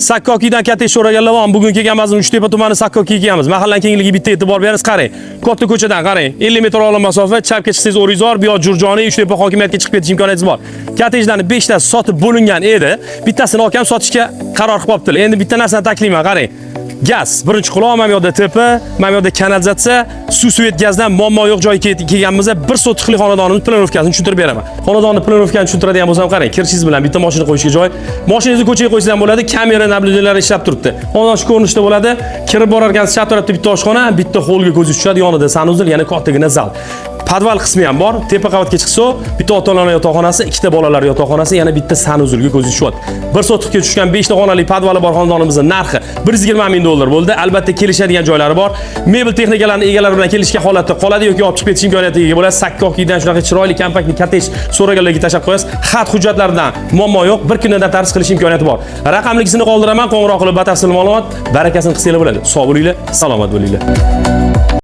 Sakkokidan katta ish so'raganlar bor. Bugun kelganmiz, Uchtepa tumani Sakkokiga kelganmiz. Mahallan kengligi bitta e'tibor berasiz, qarang. Katta ko'chadan qarang. 50 metr olam masofa, chapga chiqsangiz O'rizor, bu yoq Jurjoniy, Uchtepa hokimiyatiga chiqib ketish imkoniyatingiz bor. Kottejlarning 5 tasi sotib bo'lingan edi. Bittasini olgan sotishga qaror qilib olibdilar. Endi bitta narsani taklifman, qarang. Gaz, birinchi quloq, mana bu yoqda tepa, mana bu yoqda kanalizatsiya, suv svet gazdan muammo yo'q joyga kelganimizda bir sotixli xonadonimiz planovkasini tushuntirib beraman. Xonadonni planovkasini tushuntiradigan bo'lsam, qarang, kirishingiz bilan bitta mashina qo'yishga joy, mashinangizni ko'chaga qo'ysangiz ham bo'ladi, kamera nablijonlari ishlab turibdi. Xonadon shu ko'rinishda bo'ladi. Kirib borarkansiz chap tarafda bitta oshxona, bitta holga ko'zingiz tushadi, yonida sanuzil, yana kattagina zal. Podval qismi ham bor. Tepa qavatga chiqsa, bitta ota-onalar yotoqxonasi, ikkita bolalar yotoqxonasi, yana bitta sanuzilga ko'zingiz tushyapti. Bir sotiqga tushgan 5 ta xonali podvali bor xonadonimizning narxi 120 ming dollar bo'ldi. Albatta kelishadigan joylari bor. Mebel texnikalarini egalari bilan kelishga holatda qoladi yoki olib chiqib ketish imkoniyatiga ega bo'lasiz. Sakkokidan shunaqa chiroyli, kompaktli kottej so'raganlarga tashlab qo'yasiz. Xat hujjatlardan muammo yo'q. Bir kundan tarz qilish imkoniyati bor. Raqamlikisini qoldiraman, qo'ng'iroq qilib batafsil ma'lumot, barakasini qilsanglar bo'ladi. Sog' bo'linglar, salomat bo'linglar.